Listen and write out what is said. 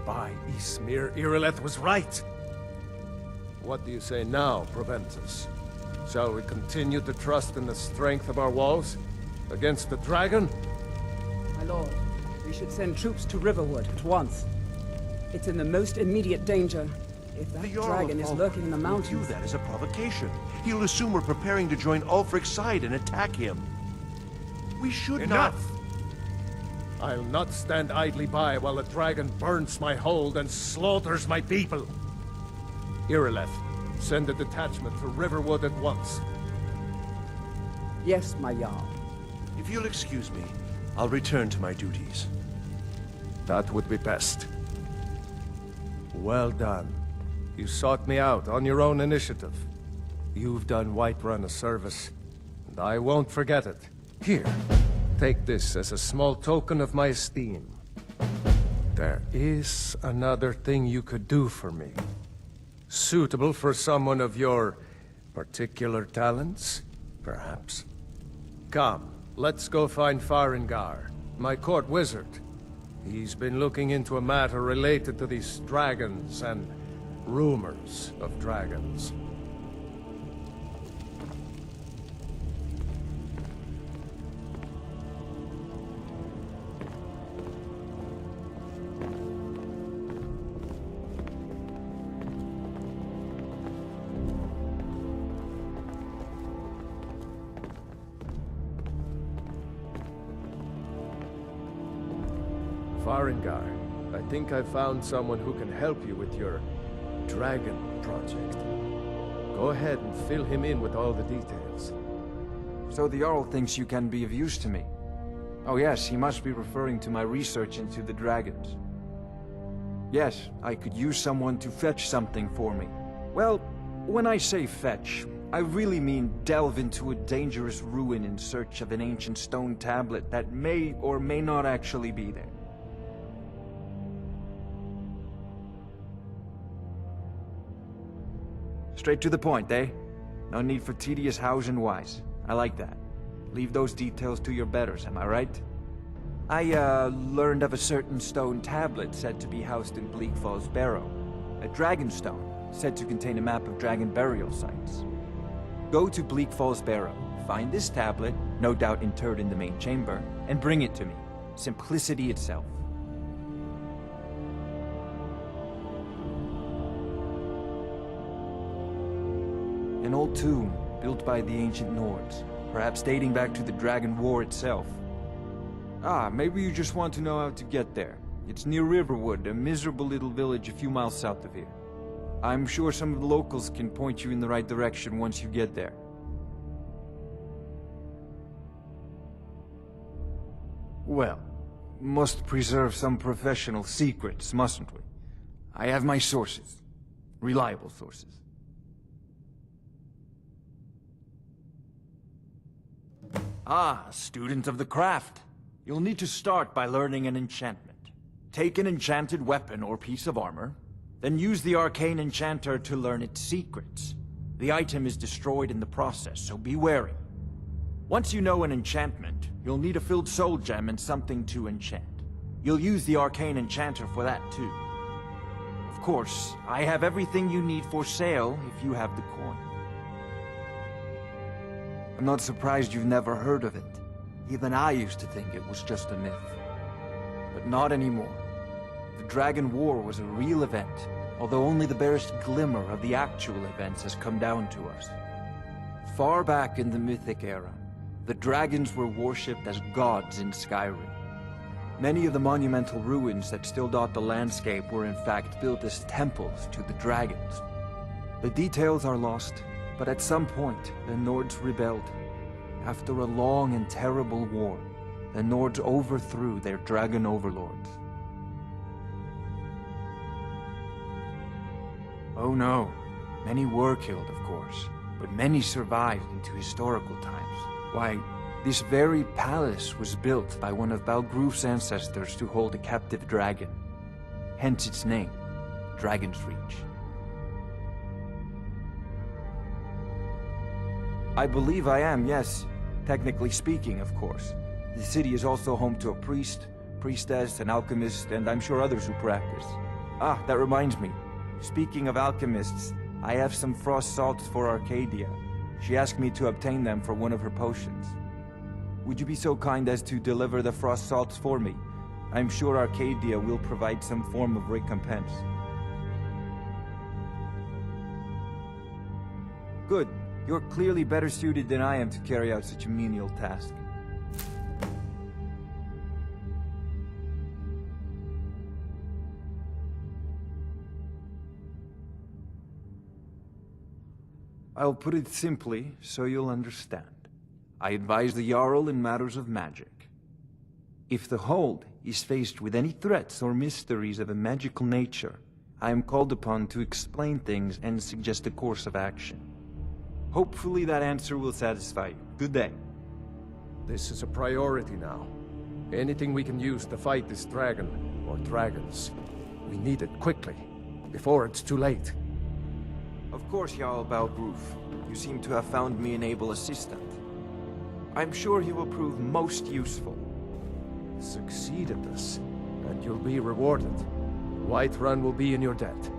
By Ysmir, Irileth was right. What do you say now, Proventus? Shall we continue to trust in the strength of our walls? Against the dragon? My lord, we should send troops to Riverwood at once. It's in the most immediate danger. If that dragon is lurking in the mountains... He'll view that as a provocation. He'll assume we're preparing to join Ulfric's side and attack him. We should not... Enough! I'll not stand idly by while the dragon burns my hold and slaughters my people. Irileth, send a detachment to Riverwood at once. Yes, my Jarl. If you'll excuse me, I'll return to my duties. That would be best. Well done. You sought me out on your own initiative. You've done Whiterun a service, and I won't forget it. Here, take this as a small token of my esteem. There is another thing you could do for me. Suitable for someone of your particular talents, perhaps. Come, let's go find Farengar, my court wizard. He's been looking into a matter related to these dragons and rumors of dragons. Farengar, I think I found someone who can help you with your dragon project. Go ahead and fill him in with all the details. So the Jarl thinks you can be of use to me. Oh yes, he must be referring to my research into the dragons. Yes, I could use someone to fetch something for me. Well, when I say fetch, I really mean delve into a dangerous ruin in search of an ancient stone tablet that may or may not actually be there. Straight to the point, eh? No need for tedious hows and whys. I like that. Leave those details to your betters, am I right? I, learned of a certain stone tablet said to be housed in Bleak Falls Barrow. A dragon stone, said to contain a map of dragon burial sites. Go to Bleak Falls Barrow, find this tablet, no doubt interred in the main chamber, and bring it to me. Simplicity itself. An old tomb, built by the ancient Nords, perhaps dating back to the Dragon War itself. Ah, maybe you just want to know how to get there. It's near Riverwood, a miserable little village a few miles south of here. I'm sure some of the locals can point you in the right direction once you get there. Well, must preserve some professional secrets, mustn't we? I have my sources. Reliable sources. Ah, student of the craft. You'll need to start by learning an enchantment. Take an enchanted weapon or piece of armor, then use the arcane enchanter to learn its secrets. The item is destroyed in the process, so be wary. Once you know an enchantment, you'll need a filled soul gem and something to enchant. You'll use the arcane enchanter for that too. Of course, I have everything you need for sale if you have the coin. I'm not surprised you've never heard of it. Even I used to think it was just a myth. But not anymore. The Dragon War was a real event, although only the barest glimmer of the actual events has come down to us. Far back in the Mythic era, the dragons were worshipped as gods in Skyrim. Many of the monumental ruins that still dot the landscape were in fact built as temples to the dragons. The details are lost, but at some point, the Nords rebelled. After a long and terrible war, the Nords overthrew their dragon overlords. Oh no, many were killed, of course, but many survived into historical times. Why, this very palace was built by one of Balgruf's ancestors to hold a captive dragon. Hence its name, Dragon's Reach. I believe I am, yes. Technically speaking, of course. The city is also home to a priest, priestess, an alchemist, and I'm sure others who practice. Ah, that reminds me. Speaking of alchemists, I have some frost salts for Arcadia. She asked me to obtain them for one of her potions. Would you be so kind as to deliver the frost salts for me? I'm sure Arcadia will provide some form of recompense. Good. You're clearly better suited than I am to carry out such a menial task. I'll put it simply, so you'll understand. I advise the Jarl in matters of magic. If the Hold is faced with any threats or mysteries of a magical nature, I am called upon to explain things and suggest a course of action. Hopefully that answer will satisfy you. Good day. This is a priority now. Anything we can use to fight this dragon, or dragons, we need it quickly, before it's too late. Of course, Jarl Balgruf. You seem to have found me an able assistant. I'm sure he will prove most useful. Succeed at this, and you'll be rewarded. Whiterun will be in your debt.